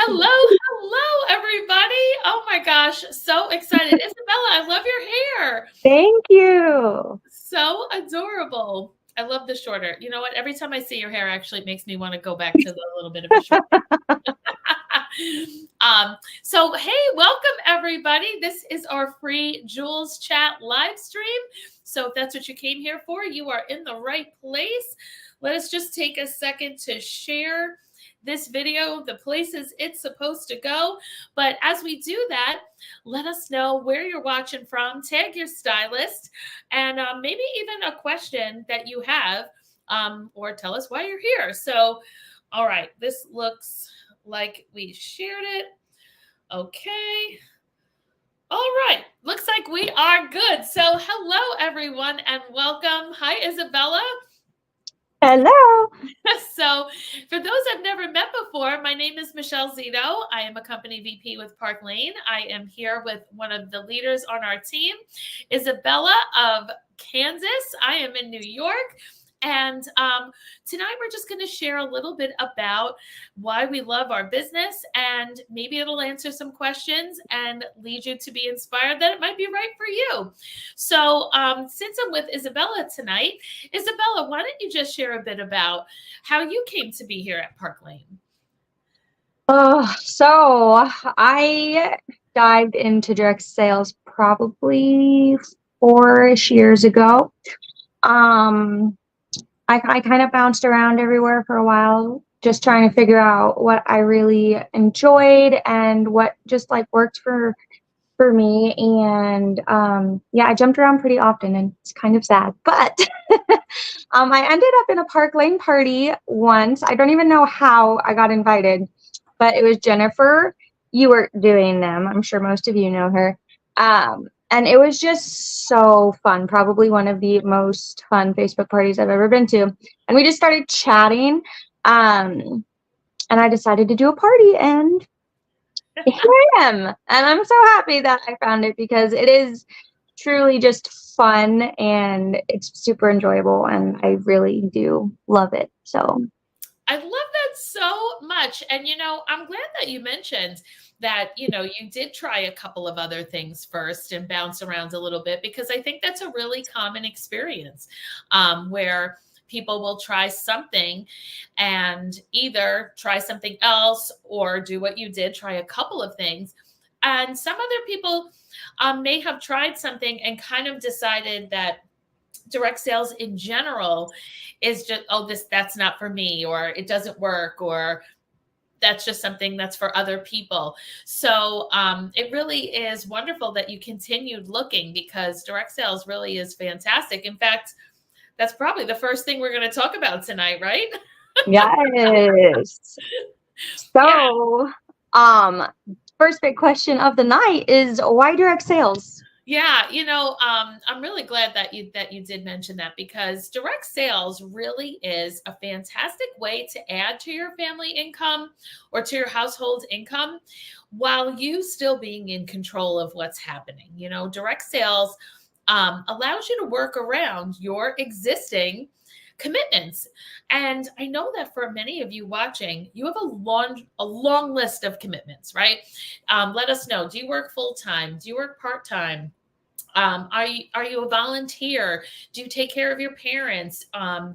Hello, everybody. Oh my gosh, so excited. Isabella, I love your hair. Thank you. So adorable. I love the shorter. You know what? Every time I see your hair, actually, it makes me want to go back to the little bit of a short. So hey, welcome everybody. This is our free Jules Chat live stream. So if that's what you came here for, you are in the right place. Let us just take a second to share this video, the places it's supposed to go. But as we do that, let us know where you're watching from, tag your stylist, and maybe even a question that you have, or tell us why you're here. So, all right, this looks like we shared it. Okay. All right. Looks like we are good. So hello, everyone, and welcome. Hi, Isabella. Hello. So for those I've never met before, my name is Michelle Zito. I am a company VP with Park Lane. I am here with one of the leaders on our team, Isabella of Kansas. I am in New York. And tonight we're just going to share a little bit about why we love our business, and maybe it'll answer some questions and lead you to be inspired that it might be right for you. So since I'm with Isabella tonight, Isabella, why don't you just share a bit about how you came to be here at Park Lane? So I dived into direct sales probably 4-ish years ago. I kind of bounced around everywhere for a while, just trying to figure out what I really enjoyed and what just like worked for me. And yeah, I jumped around pretty often, and it's kind of sad. But I ended up in a Park Lane party once. I don't even know how I got invited, but it was Jennifer. You were doing them. I'm sure most of you know her. And it was just so fun. Probably one of the most fun Facebook parties I've ever been to. And we just started chatting. And I decided to do a party, and here I am. And I'm so happy that I found it, because it is truly just fun and it's super enjoyable, and I really do love it. So I love that so much. And, I'm glad that you mentioned that, you did try a couple of other things first and bounce around a little bit, because I think that's a really common experience where people will try something and either try something else or do what you did, try a couple of things. And some other people may have tried something and kind of decided that direct sales in general is just, that's not for me, or it doesn't work, or that's just something that's for other people. So it really is wonderful that you continued looking, because direct sales really is fantastic. In fact, that's probably the first thing we're going to talk about tonight, right? yes. So first big question of the night is, why direct sales? Yeah, I'm really glad that you did mention that, because direct sales really is a fantastic way to add to your family income or to your household income while you still being in control of what's happening. Direct sales allows you to work around your existing commitments. And I know that for many of you watching, you have a long list of commitments, right? Let us know. Do you work full time? Do you work part time? Are you a volunteer? Do you take care of your parents?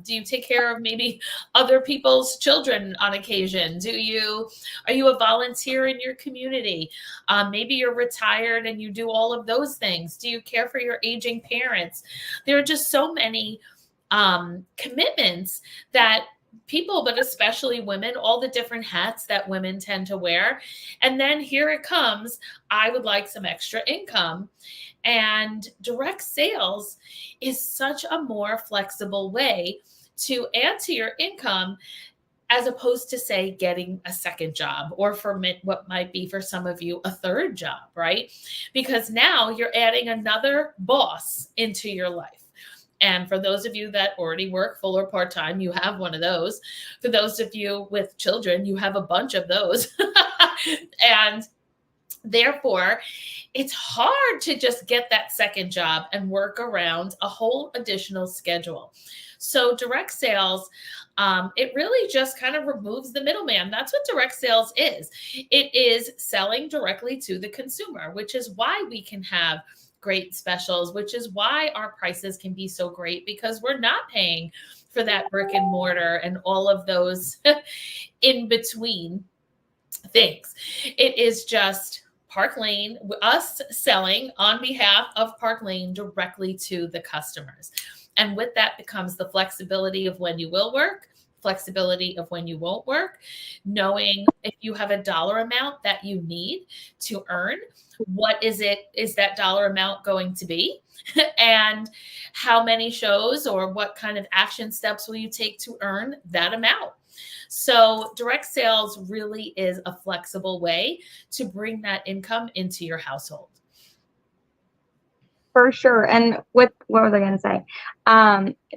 Do you take care of maybe other people's children on occasion? Are you a volunteer in your community? Maybe you're retired and you do all of those things. Do you care for your aging parents? There are just so many commitments that people, but especially women, all the different hats that women tend to wear. And then here it comes, I would like some extra income. And direct sales is such a more flexible way to add to your income, as opposed to, say, getting a second job, or for what might be for some of you a third job, right? Because now you're adding another boss into your life. And for those of you that already work full or part-time, you have one of those. For those of you with children, you have a bunch of those. And therefore, it's hard to just get that second job and work around a whole additional schedule. So direct sales It really just kind of removes the middleman. That's what direct sales is. It is selling directly to the consumer, which is why we can have great specials, which is why our prices can be so great, because we're not paying for that brick and mortar and all of those in between things. It is just Park Lane, us selling on behalf of Park Lane directly to the customers. And with that becomes the flexibility of when you will work, flexibility of when you won't work, knowing if you have a dollar amount that you need to earn, what is that dollar amount going to be? And how many shows or what kind of action steps will you take to earn that amount? So direct sales really is a flexible way to bring that income into your household. For sure. And what was I going to say?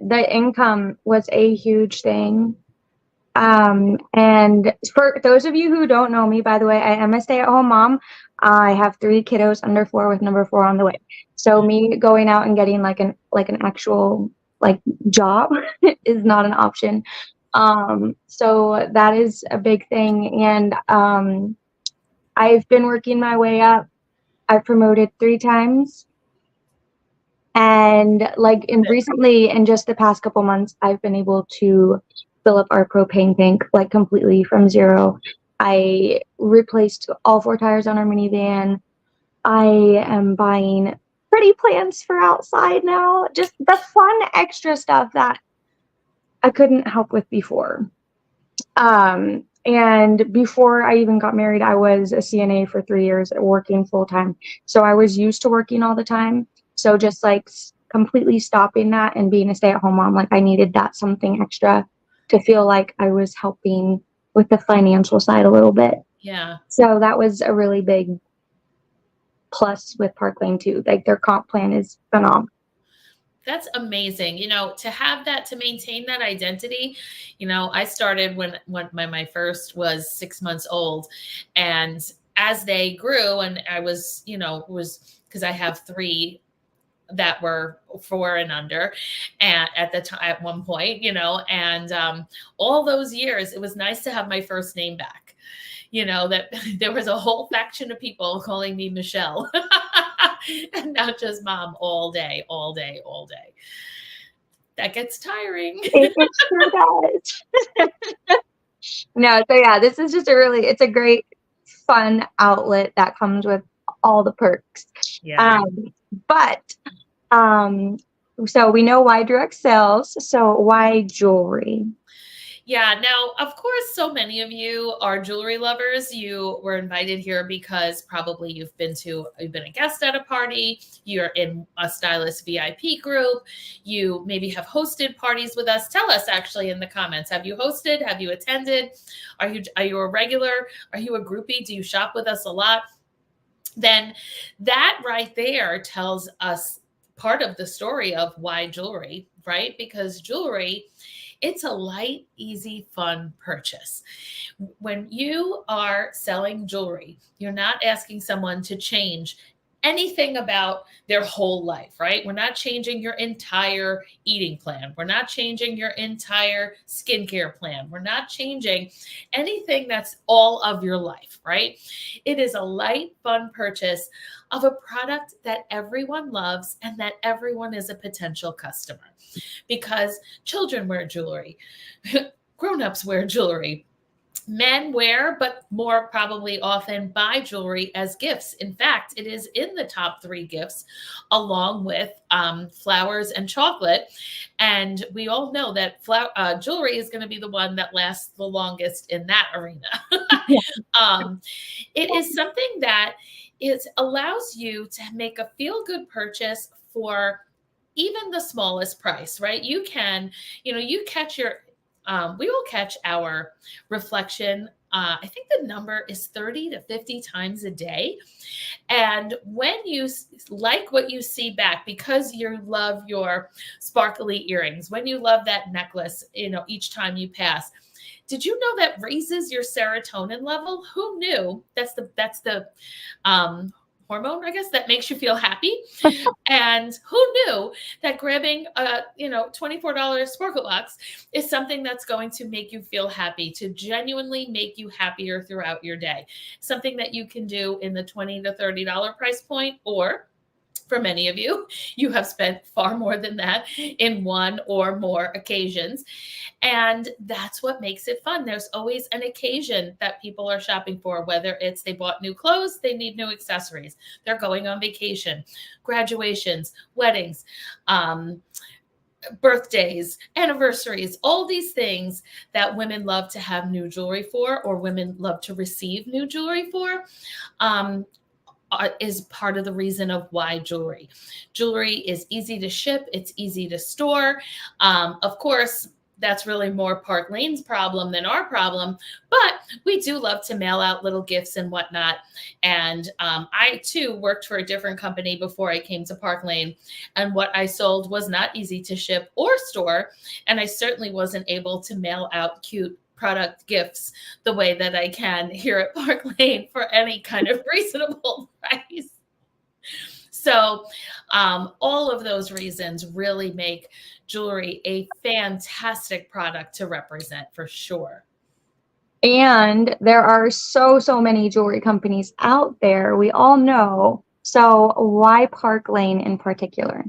The income was a huge thing. And for those of you who don't know me, by the way, I am a stay-at-home mom. I have 3 kiddos under 4 with number 4 on the way. So me going out and getting like an actual like job is not an option. So that is a big thing. And I've been working my way up. I've promoted 3 times. And recently, in just the past couple months, I've been able to fill up our propane tank like completely from zero. I replaced all 4 tires on our minivan. I am buying pretty plants for outside now. Just the fun extra stuff that I couldn't help with before. And before I even got married, I was a CNA for 3 years working full time. So I was used to working all the time. So just like completely stopping that and being a stay-at-home mom, like I needed that something extra to feel like I was helping with the financial side a little bit. Yeah. So that was a really big plus with Park Lane too. Like their comp plan is phenomenal. That's amazing. To have that, to maintain that identity. I started when my first was 6 months old, and as they grew, and I was because I have 3 that were 4 and under at the time at one point, and all those years, it was nice to have my first name back. That there was a whole faction of people calling me Michelle and not just mom all day, all day, all day. That gets tiring. It sure does. No, so yeah, this is just it's a great fun outlet that comes with all the perks. Yeah. So we know why direct sales. So why jewelry? Yeah. Now, of course, so many of you are jewelry lovers. You were invited here because probably you've been a guest at a party. You're in a stylist VIP group. You maybe have hosted parties with us. Tell us actually in the comments. Have you hosted? Have you attended? Are you a regular? Are you a groupie? Do you shop with us a lot? Then that right there tells us part of the story of why jewelry, right? Because jewelry, it's a light, easy, fun purchase. When you are selling jewelry, you're not asking someone to change anything about their whole life, right? We're not changing your entire eating plan. We're not changing your entire skincare plan. We're not changing anything that's all of your life, right? It is a light, fun purchase of a product that everyone loves and that everyone is a potential customer, because children wear jewelry, grown-ups wear jewelry, men wear, but more probably often buy jewelry as gifts. In fact, it is in the top 3 gifts, along with flowers and chocolate. And we all know that jewelry is going to be the one that lasts the longest in that arena. It is something that allows you to make a feel-good purchase for even the smallest price, right? You can, you catch we will catch our reflection. I think the number is 30 to 50 times a day. And when you like what you see back, because you love your sparkly earrings, when you love that necklace, each time you pass, did you know that raises your serotonin level? Who knew? That's the hormone, I guess, that makes you feel happy. And who knew that grabbing a, $24 Sparkle Box is something that's going to make you feel happy, to genuinely make you happier throughout your day. Something that you can do in the $20 to $30 price point, or for many of you, you have spent far more than that in one or more occasions. And that's what makes it fun. There's always an occasion that people are shopping for, whether it's they bought new clothes, they need new accessories, they're going on vacation, graduations, weddings, birthdays, anniversaries, all these things that women love to have new jewelry for, or women love to receive new jewelry for. Is part of the reason of why jewelry. Jewelry is easy to ship. It's easy to store. Of course, that's really more Park Lane's problem than our problem, but we do love to mail out little gifts and whatnot. And I too worked for a different company before I came to Park Lane, and what I sold was not easy to ship or store. And I certainly wasn't able to mail out cute product gifts the way that I can here at Park Lane for any kind of reasonable price. So all of those reasons really make jewelry a fantastic product to represent, for sure. And there are so many jewelry companies out there, we all know. So why Park Lane in particular?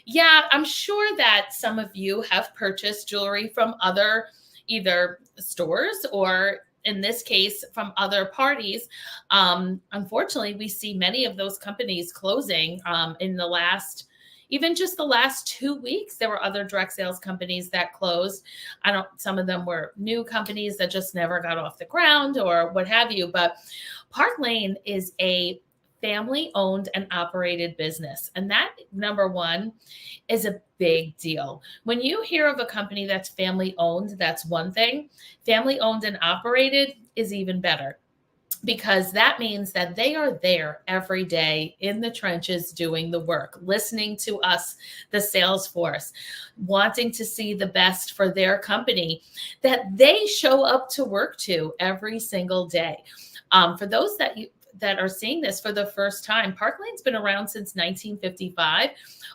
Yeah, I'm sure that some of you have purchased jewelry from other either stores, or in this case, from other parties. Unfortunately, we see many of those companies closing in the last, even just the last 2 weeks. There were other direct sales companies that closed. Some of them were new companies that just never got off the ground or what have you. But Park Lane is a family owned and operated business. And that, number one, is a big deal. When you hear of a company that's family owned, that's one thing. Family owned and operated is even better, because that means that they are there every day in the trenches doing the work, listening to us, the sales force, wanting to see the best for their company that they show up to work to every single day. For those that are seeing this for the first time, Park Lane's been around since 1955.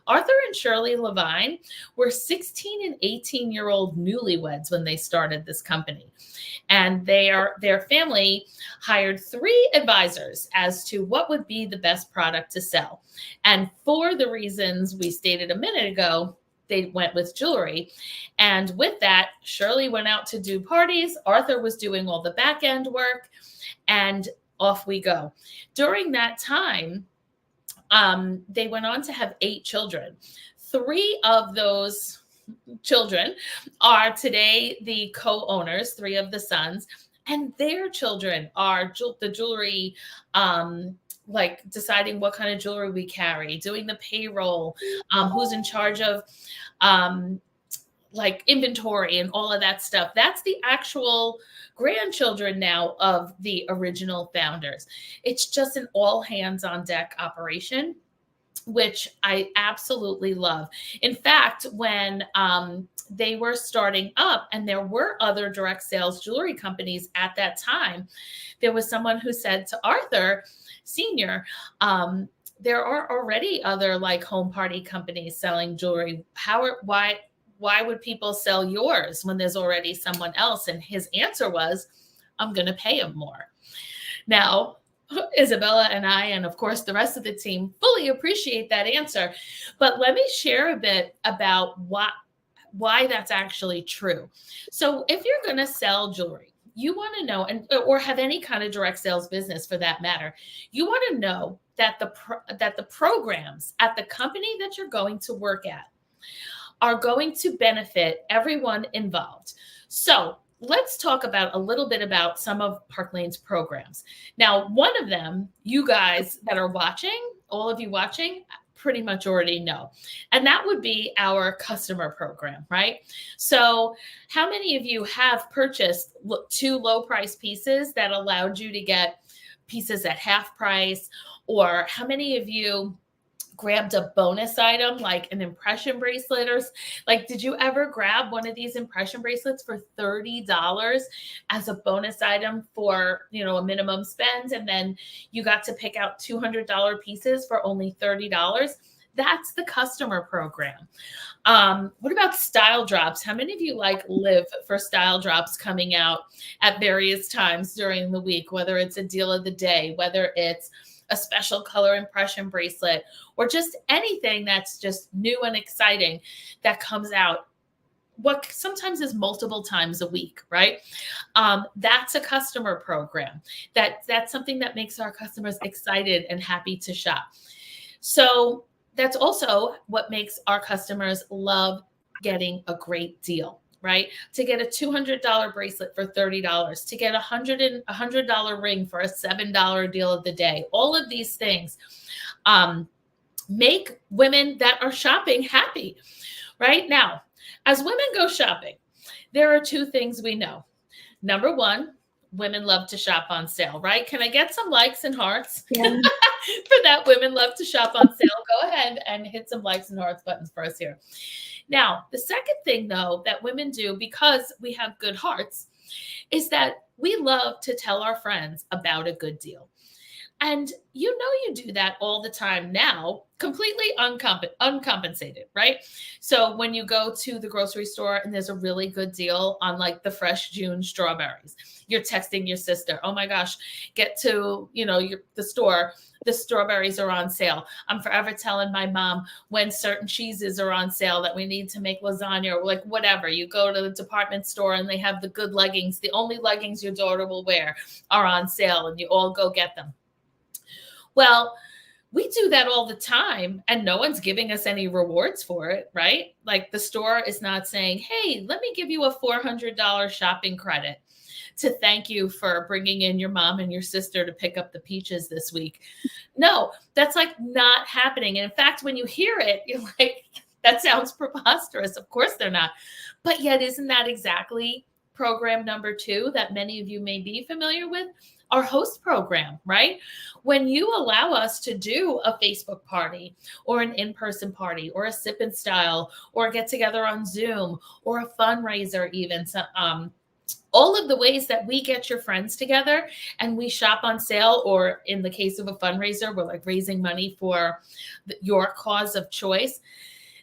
Arthur and Shirley Levine were 16 and 18-year-old newlyweds when they started this company. And their family hired 3 advisors as to what would be the best product to sell. And for the reasons we stated a minute ago, they went with jewelry. And with that, Shirley went out to do parties. Arthur was doing all the back end work, and off we go. During that time, they went on to have 8 children. 3 of those children are today the co-owners, 3 of the sons, and their children are the jewelry, like deciding what kind of jewelry we carry, doing the payroll, who's in charge of like inventory and all of that stuff. That's the actual grandchildren now of the original founders. It's just an all hands on deck operation, which I absolutely love. In fact, when they were starting up, and there were other direct sales jewelry companies at that time, there was someone who said to Arthur Sr., there are already other like home party companies selling jewelry. Why would people sell yours when there's already someone else? And his answer was, I'm going to pay them more. Now, Isabella and I, and of course the rest of the team, fully appreciate that answer. But let me share a bit about why that's actually true. So if you're going to sell jewelry, you want to know, or have any kind of direct sales business for that matter, you want to know that the programs at the company that you're going to work at are going to benefit everyone involved. So let's talk about a little bit about some of Park Lane's programs. Now, one of them, you guys that are watching, all of you watching, pretty much already know. And that would be our customer program, right? So how many of you have purchased 2 low price pieces that allowed you to get pieces at half price? Or how many of you grabbed a bonus item like an impression bracelet, or like, did you ever grab one of these impression bracelets for $30 as a bonus item for, a minimum spend, and then you got to pick out $200 pieces for only $30? That's the customer program. What about style drops? How many of you live for style drops coming out at various times during the week, whether it's a deal of the day, whether it's a special color impression bracelet, or just anything that's just new and exciting that comes out what sometimes is multiple times a week, right? That's a customer program. That's something that makes our customers excited and happy to shop. So that's also what makes our customers love getting a great deal, right? To get a $200 bracelet for $30, to get a $100 ring for a $7 deal of the day. All of these things make women that are shopping happy. Right now, as women go shopping, there are two things we know. Number one, women love to shop on sale, right? Can I get some likes and hearts? Yeah. For that, women love to shop on sale. Go ahead and hit some likes and hearts buttons for us here. Now, the second thing, though, that women do, because we have good hearts, is that we love to tell our friends about a good deal. And you do that all the time now, completely uncompensated, right? So when you go to the grocery store and there's a really good deal on like the fresh June strawberries, you're texting your sister, oh my gosh, get to, the store, the strawberries are on sale. I'm forever telling my mom when certain cheeses are on sale that we need to make lasagna, or like whatever. You go to the department store and they have the good leggings. The only leggings your daughter will wear are on sale, and you all go get them. Well, we do that all the time, and no one's giving us any rewards for it, right? Like the store is not saying, hey, let me give you a $400 shopping credit to thank you for bringing in your mom and your sister to pick up the peaches this week. No, that's like not happening. And in fact, when you hear it, you're like, that sounds preposterous. Of course they're not. But yet, isn't that exactly program number 2 that many of you may be familiar with? Our host program, right? When you allow us to do a Facebook party or an in-person party or a sip and style or a get together on Zoom or a fundraiser even, all of the ways that we get your friends together and we shop on sale, or in the case of a fundraiser, we're like raising money for your cause of choice.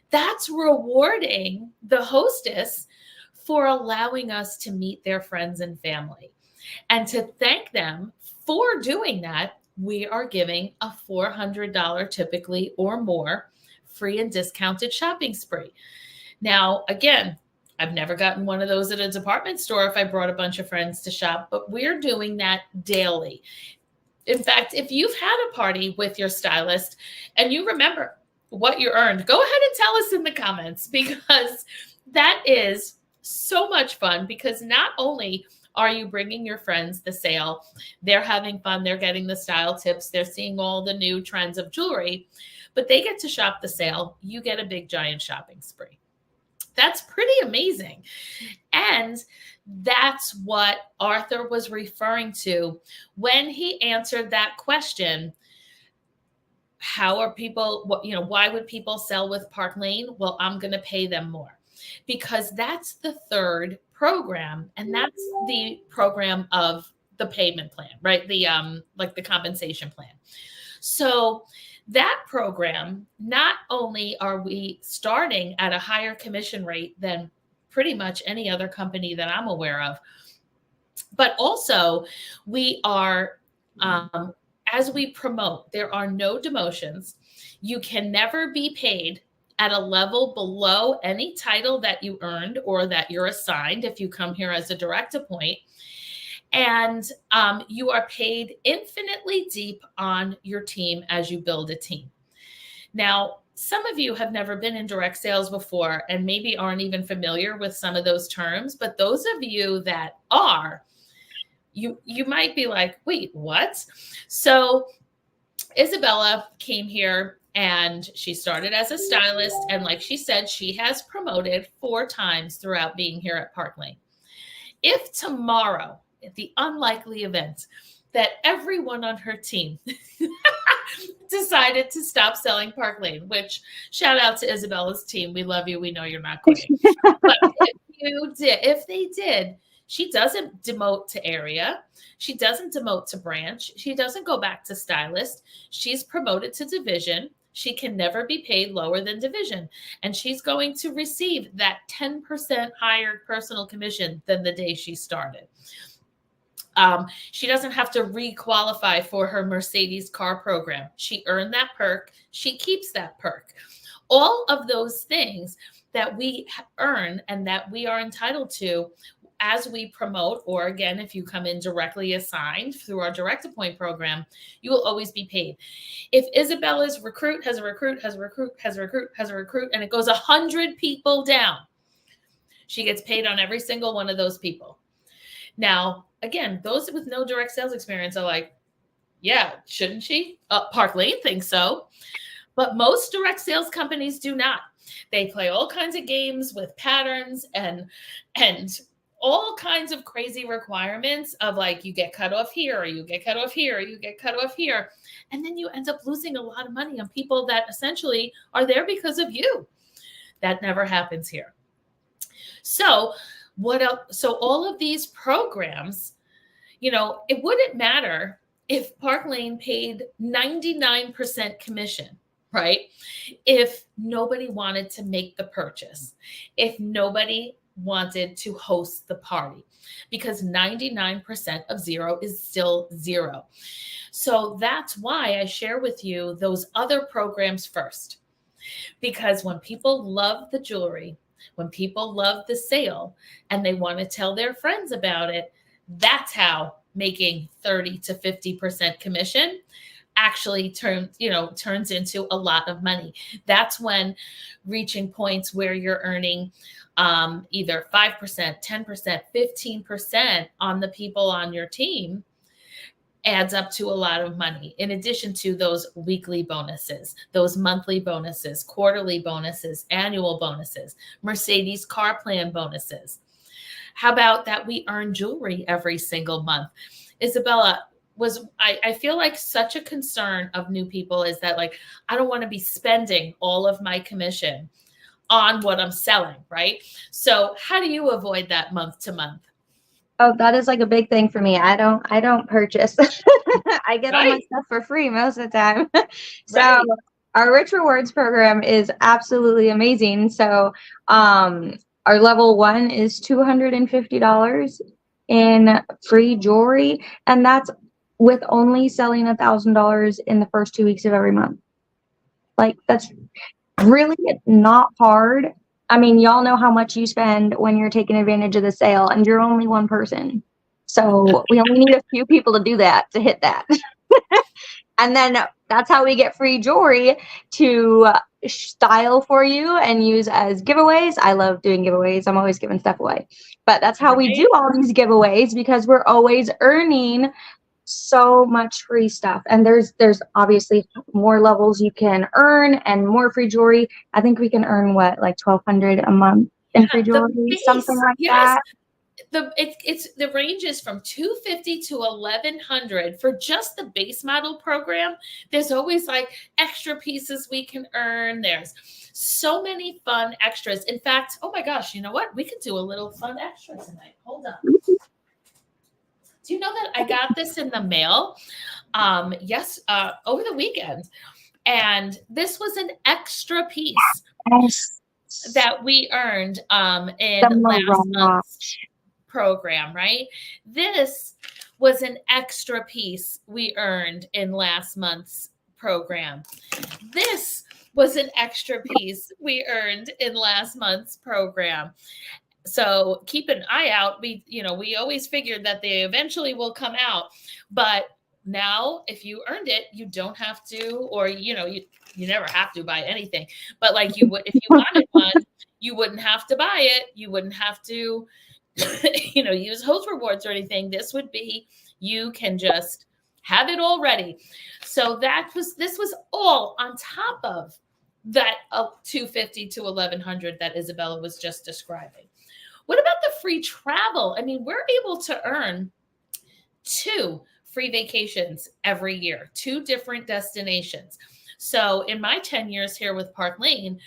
That's rewarding the hostess for allowing us to meet their friends and family. And to thank them for doing that, we are giving a $400 typically or more free and discounted shopping spree. Now, again, I've never gotten one of those at a department store if I brought a bunch of friends to shop, but we're doing that daily. In fact, if you've had a party with your stylist and you remember what you earned, go ahead and tell us in the comments, because that is so much fun. Because not only are you bringing your friends the sale, they're having fun, they're getting the style tips, they're seeing all the new trends of jewelry, but they get to shop the sale. You get a big giant shopping spree. That's pretty amazing. And that's what Arthur was referring to when he answered that question. How are people, why would people sell with Park Lane? Well, I'm going to pay them more, because that's the third program. And that's the program of the payment plan, right? The, like the compensation plan. So that program, not only are we starting at a higher commission rate than pretty much any other company that I'm aware of, but also we are, as we promote, there are no demotions. You can never be paid at a level below any title that you earned or that you're assigned if you come here as a direct appoint. And you are paid infinitely deep on your team as you build a team. Now, some of you have never been in direct sales before and maybe aren't even familiar with some of those terms, but those of you that are, you might be like, wait, what? So Isabella came here and she started as a stylist. And like she said, she has promoted 4 times throughout being here at Park Lane. If tomorrow, at the unlikely event that everyone on her team decided to stop selling Park Lane, which shout out to Isabella's team. We love you. We know you're not quitting. But if they did, she doesn't demote to area. She doesn't demote to branch. She doesn't go back to stylist. She's promoted to division. She can never be paid lower than division. And she's going to receive that 10% higher personal commission than the day she started. She doesn't have to re-qualify for her Mercedes car program. She earned that perk. She keeps that perk. All of those things that we earn and that we are entitled to as we promote, or again, if you come in directly assigned through our direct appoint program, you will always be paid. If Isabella's recruit has a recruit, has a recruit, has a recruit, has a recruit, and it goes 100 people down, she gets paid on every single one of those people. Now, again, those with no direct sales experience are like, yeah, shouldn't she? Park Lane thinks so. But most direct sales companies do not. They play all kinds of games with patterns and all kinds of crazy requirements of like, you get cut off here, or you get cut off here, or you get cut off here. And then you end up losing a lot of money on people that essentially are there because of you. That never happens here. So what else? So all of these programs, it wouldn't matter if Park Lane paid 99% commission, right? If nobody wanted to make the purchase, if nobody wanted to host the party, because 99% of zero is still zero. So that's why I share with you those other programs first, because when people love the jewelry, when people love the sale and they want to tell their friends about it, that's how making 30 to 50% commission actually turns into a lot of money. That's when reaching points where you're earning either 5%, 10%, 15% on the people on your team adds up to a lot of money, in addition to those weekly bonuses, those monthly bonuses, quarterly bonuses, annual bonuses, Mercedes car plan bonuses. How about that we earn jewelry every single month? Isabella, I feel like such a concern of new people is that, like, I don't want to be spending all of my commission on what I'm selling, right? So how do you avoid that month to month? Oh, that is like a big thing for me. I don't purchase. I get all my stuff for free most of the time. So Right. our Rich Rewards program is absolutely amazing. So our level 1 is $250 in free jewelry, and that's with only selling $1,000 in the first 2 weeks of every month. Like, that's really not hard. I mean, y'all know how much you spend when you're taking advantage of the sale, and you're only one person. So we only need a few people to do that, to hit that. And then that's how we get free jewelry to style for you and use as giveaways. I love doing giveaways. I'm always giving stuff away. But that's how we do all these giveaways, because we're always earning so much free stuff. And there's obviously more levels you can earn and more free jewelry. I think we can earn like $1,200 a month in free jewelry, something like that. The range is from $250 to $1,100 for just the base model program. There's always like extra pieces we can earn. There's so many fun extras. In fact, oh my gosh, you know what? We could do a little fun extra tonight. Hold on. Do you know that I got this in the mail? Yes, over the weekend. And this was an extra piece that we earned in last month's program, right? This was an extra piece we earned in last month's program. This was an extra piece we earned in last month's program. So keep an eye out. We always figured that they eventually will come out, but now if you earned it, you don't have to, or you never have to buy anything. But like you would, if you wanted one, you wouldn't have to buy it. You wouldn't have to, use host rewards or anything. This would be, you can just have it all ready. So this was all on top of that $250 to $1,100 that Isabella was just describing. What about the free travel? I mean, we're able to earn 2 free vacations every year, 2 different destinations. So in my 10 years here with Park Lane,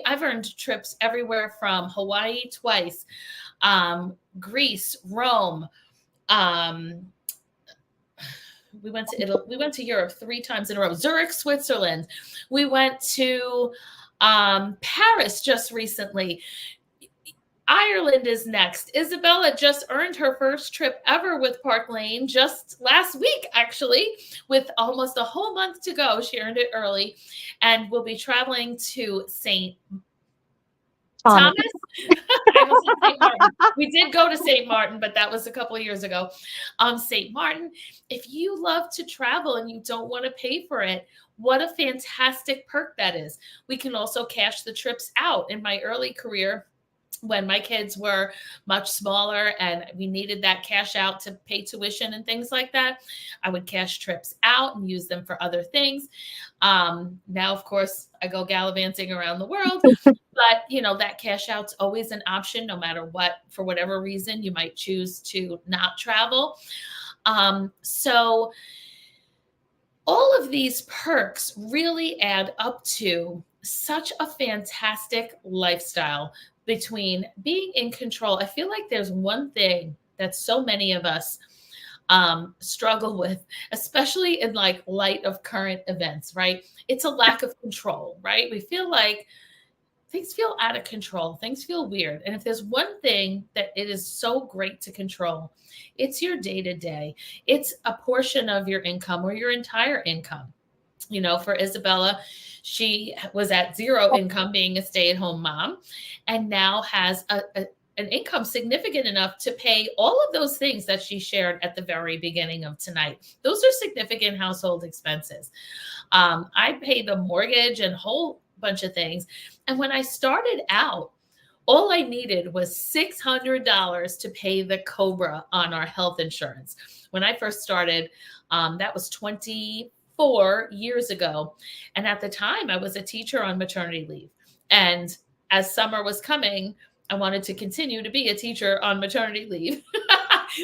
I've earned trips everywhere from Hawaii twice, Greece, Rome. Um, we went to Italy. We went to Europe 3 times in a row. Zurich, Switzerland. We went to Paris just recently. Ireland is next. Isabella just earned her first trip ever with Park Lane just last week, actually, with almost a whole month to go. She earned it early, and we'll be traveling to St. Thomas. I was in St. Martin. We did go to St. Martin, but that was a couple of years ago. St. Martin, if you love to travel and you don't want to pay for it, what a fantastic perk that is. We can also cash the trips out. In my early career, when my kids were much smaller and we needed that cash out to pay tuition and things like that, I would cash trips out and use them for other things. Now, of course, I go gallivanting around the world, but that cash out's always an option, no matter what, for whatever reason you might choose to not travel. So all of these perks really add up to such a fantastic lifestyle. Between being in control, I feel like there's one thing that so many of us struggle with, especially in light of current events, right? It's a lack of control, right? We feel like things feel out of control. Things feel weird. And if there's one thing that it is so great to control, it's your day-to-day. It's a portion of your income or your entire income. For Isabella, she was at 0 income being a stay-at-home mom, and now has an income significant enough to pay all of those things that she shared at the very beginning of tonight. Those are significant household expenses. I pay the mortgage and a whole bunch of things. And when I started out, all I needed was $600 to pay the COBRA on our health insurance. When I first started, that was 24 years ago. And at the time, I was a teacher on maternity leave. And as summer was coming, I wanted to continue to be a teacher on maternity leave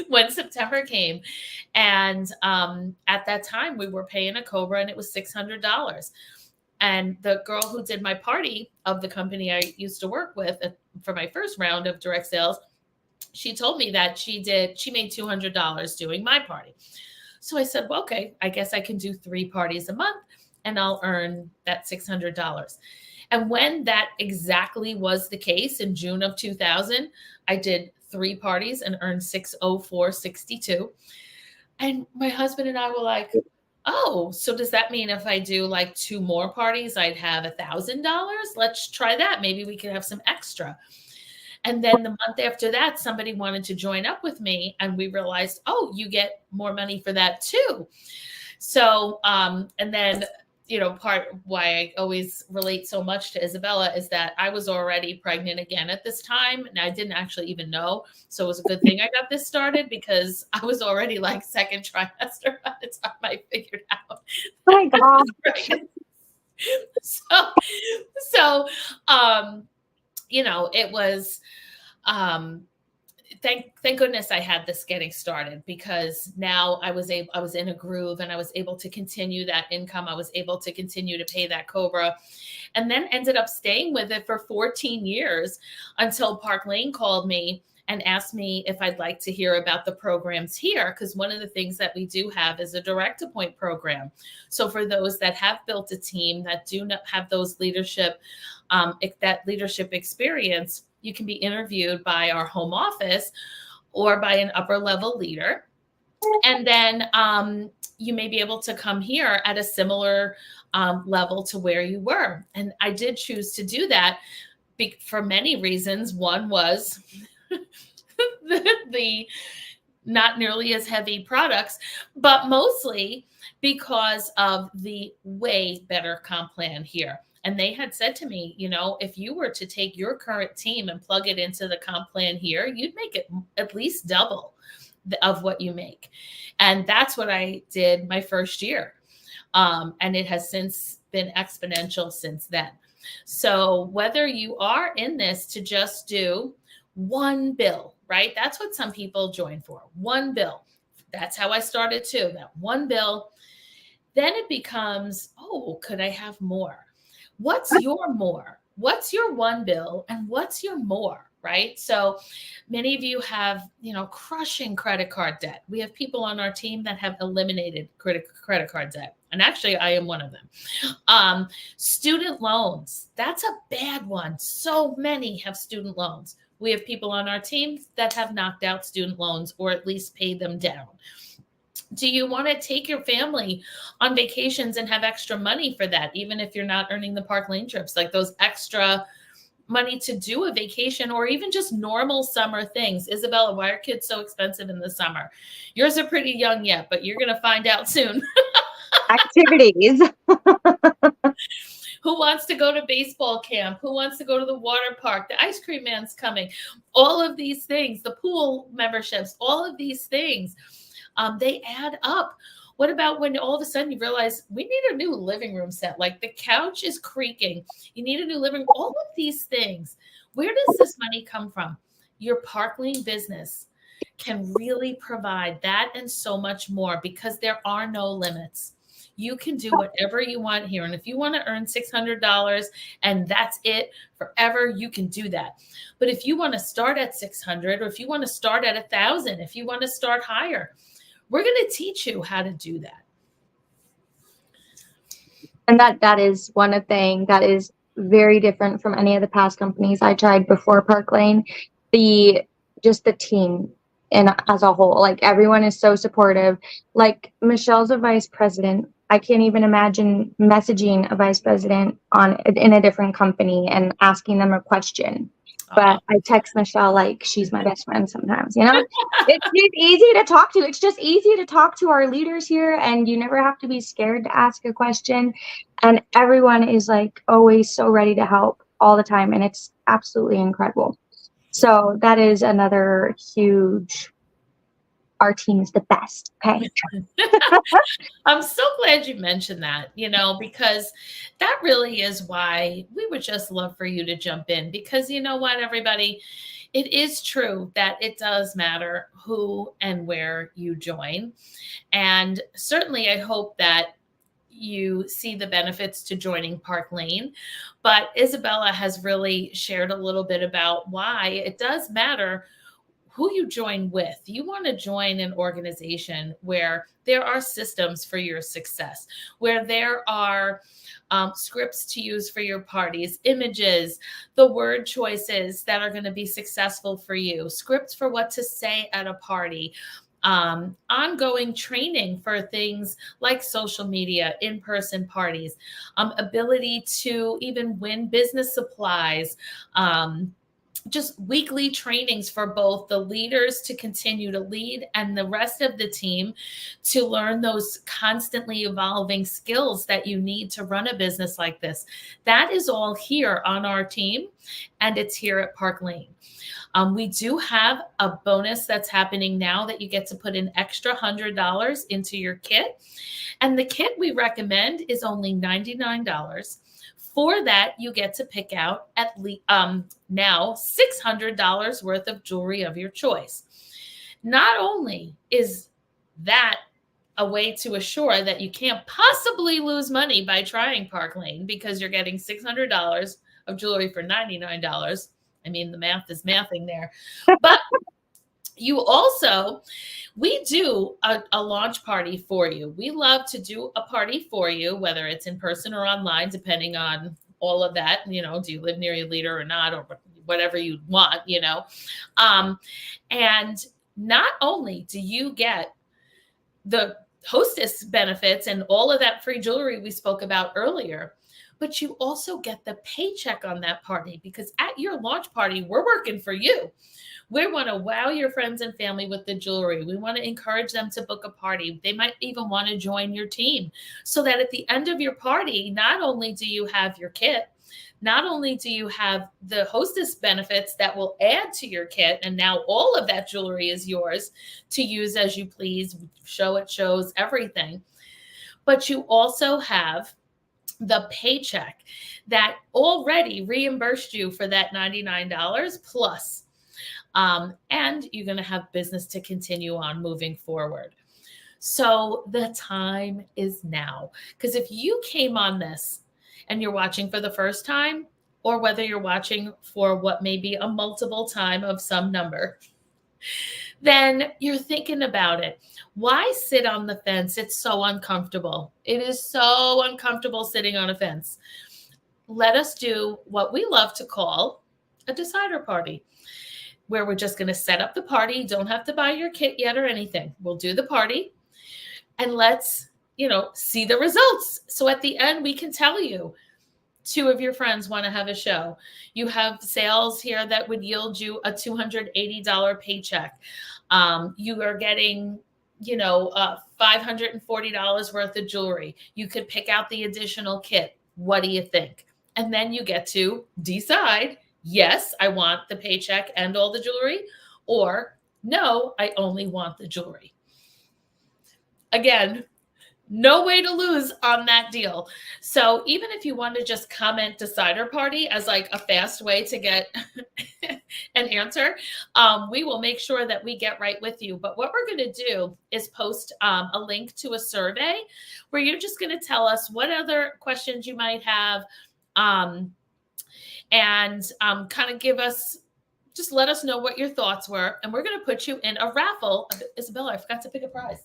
when September came. And at that time, we were paying a COBRA and it was $600. And the girl who did my party of the company I used to work with for my first round of direct sales, she told me that she made $200 doing my party. So I said, well, okay, I guess I can do 3 parties a month and I'll earn that $600. And when that exactly was the case in June of 2000, I did 3 parties and earned $604.62. And my husband and I were like, oh, so does that mean if I do 2 more parties, I'd have $1,000? Let's try that. Maybe we could have some extra. And then the month after that, somebody wanted to join up with me and we realized, oh, you get more money for that too. So, and then, part why I always relate so much to Isabella is that I was already pregnant again at this time. And I didn't actually even know. So it was a good thing I got this started because I was already second trimester by the time I figured out. Oh my God. It was, thank goodness I had this getting started, because now I was in a groove and I was able to continue that income. I was able to continue to pay that COBRA, and then ended up staying with it for 14 years until Park Lane called me and asked me if I'd like to hear about the programs here. Because one of the things that we do have is a direct appoint program. So for those that have built a team that do not have those leadership experience, you can be interviewed by our home office or by an upper level leader. And then you may be able to come here at a similar level to where you were. And I did choose to do that for many reasons. One was the not nearly as heavy products, but mostly because of the way better comp plan here. And they had said to me, if you were to take your current team and plug it into the comp plan here, you'd make it at least double of what you make. And that's what I did my first year. And it has since been exponential since then. So whether you are in this to just do one bill, right? That's what some people join for. One bill. That's how I started too. That one bill. Then it becomes, oh, could I have more? What's your more? What's your one bill and what's your more, right? So many of you have, crushing credit card debt. We have people on our team that have eliminated credit card debt. And actually, I am one of them. Student loans, that's a bad one. So many have student loans. We have people on our team that have knocked out student loans or at least paid them down. Do you want to take your family on vacations and have extra money for that, even if you're not earning the Park Lane trips, like those extra money to do a vacation or even just normal summer things? Isabella, why are kids so expensive in the summer? Yours are pretty young yet, but you're going to find out soon. Activities. Who wants to go to baseball camp? Who wants to go to the water park? The ice cream man's coming. All of these things, the pool memberships, all of these things, they add up. What about when all of a sudden you realize we need a new living room set? Like the couch is creaking. You need a new living room. All of these things. Where does this money come from? Your Park Lane business can really provide that and so much more because there are no limits. You can do whatever you want here. And if you want to earn $600 and that's it forever, you can do that. But if you want to start at 600, or if you want to start at 1,000, if you want to start higher, we're going to teach you how to do that. And that is one thing that is very different from any of the past companies I tried before Park Lane. Just the team and as a whole, like everyone is so supportive. Like Michelle's a vice president. I can't even imagine messaging a vice president in a different company and asking them a question. But I text Michelle like she's my best friend sometimes, It's easy to talk to. It's just easy to talk to our leaders here, and you never have to be scared to ask a question. And everyone is like always so ready to help all the time, and it's absolutely incredible. So that is another huge, our team is the best. Okay. I'm so glad you mentioned that, because that really is why we would just love for you to jump in, because you know what, everybody, it is true that it does matter who and where you join. And certainly I hope that you see the benefits to joining Park Lane. But Isabella has really shared a little bit about why it does matter who you join with. You want to join an organization where there are systems for your success, where there are scripts to use for your parties, images, the word choices that are going to be successful for you, scripts for what to say at a party, ongoing training for things like social media, in-person parties, ability to even win business supplies, just weekly trainings for both the leaders to continue to lead and the rest of the team to learn those constantly evolving skills that you need to run a business like this. That is all here on our team, and it's here at Park Lane. We do have a bonus that's happening now that you get to put an extra $100 into your kit. And the kit we recommend is only $99. For that, you get to pick out at least now $600 worth of jewelry of your choice. Not only is that a way to assure that you can't possibly lose money by trying Park Lane, because you're getting $600 of jewelry for $99. I mean, the math is mathing there. But you also, we do a launch party for you. We love to do a party for you, whether it's in person or online, depending on all of that. Do you live near your leader or not, or whatever you want, and not only do you get the hostess benefits and all of that free jewelry we spoke about earlier, but you also get the paycheck on that party, because at your launch party, we're working for you. We want to wow your friends and family with the jewelry. We want to encourage them to book a party. They might even want to join your team, so that at the end of your party, not only do you have your kit, not only do you have the hostess benefits that will add to your kit, and now all of that jewelry is yours to use as you please, show it shows, everything, but you also have the paycheck that already reimbursed you for that $99 plus. And you're going to have business to continue on moving forward. So the time is now. Because if you came on this and you're watching for the first time, or whether you're watching for what may be a multiple time of some number, then you're thinking about it. Why sit on the fence? It's so uncomfortable. It is so uncomfortable sitting on a fence. Let us do what we love to call a decider party, where we're just going to set up the party. You don't have to buy your kit yet or anything. We'll do the party and let's, see the results. So at the end, we can tell you 2 of your friends want to have a show. You have sales here that would yield you a $280 paycheck. You are getting, $540 worth of jewelry. You could pick out the additional kit. What do you think? And then you get to decide, yes, I want the paycheck and all the jewelry, or no, I only want the jewelry. Again, no way to lose on that deal. So even if you want to just comment decider party as like a fast way to get an answer, we will make sure that we get right with you. But what we're going to do is post a link to a survey where you're just going to tell us what other questions you might have, and kind of just let us know what your thoughts were. And we're going to put you in a raffle. Isabella, I forgot to pick a prize.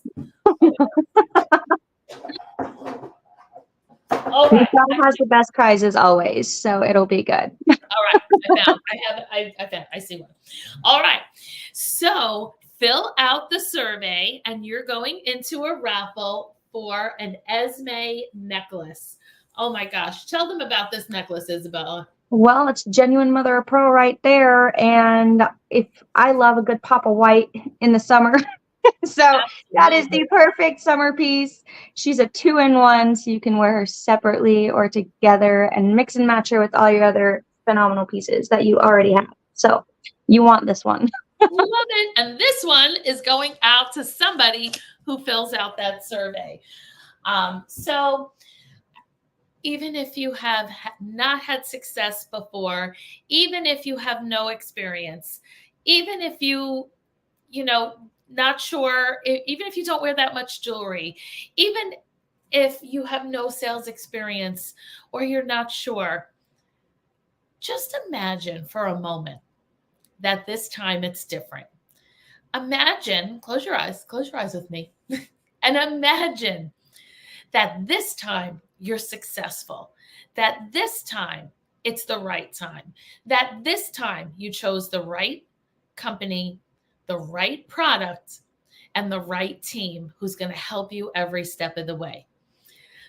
All right. Michelle has the best prizes always, so it'll be good. All right. I see one. All right. So fill out the survey and you're going into a raffle for an Esme necklace. Oh my gosh. Tell them about this necklace, Isabella. Well, it's genuine mother of pearl right there. And if I love a good pop of white in the summer, so absolutely. That is the perfect summer piece. She's a 2-in-1, so you can wear her separately or together and mix and match her with all your other phenomenal pieces that you already have. So you want this one. Love it. And this one is going out to somebody who fills out that survey. So even if you have not had success before, even if you have no experience, even if not sure, even if you don't wear that much jewelry, even if you have no sales experience or you're not sure, just imagine for a moment that this time it's different. Imagine, close your eyes with me, and imagine that this time you're successful, that this time it's the right time, that this time you chose the right company, the right product, and the right team who's going to help you every step of the way.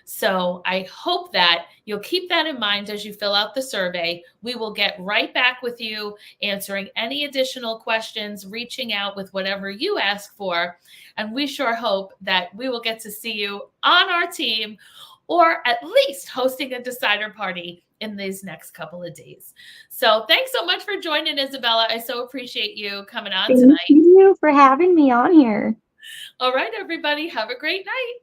So I hope that you'll keep that in mind as you fill out the survey. We will get right back with you, answering any additional questions, reaching out with whatever you ask for. And we sure hope that we will get to see you on our team, or at least hosting a decider party in these next couple of days. So thanks so much for joining, Isabella. I so appreciate you coming on tonight. Thank you for having me on here. All right, everybody. Have a great night.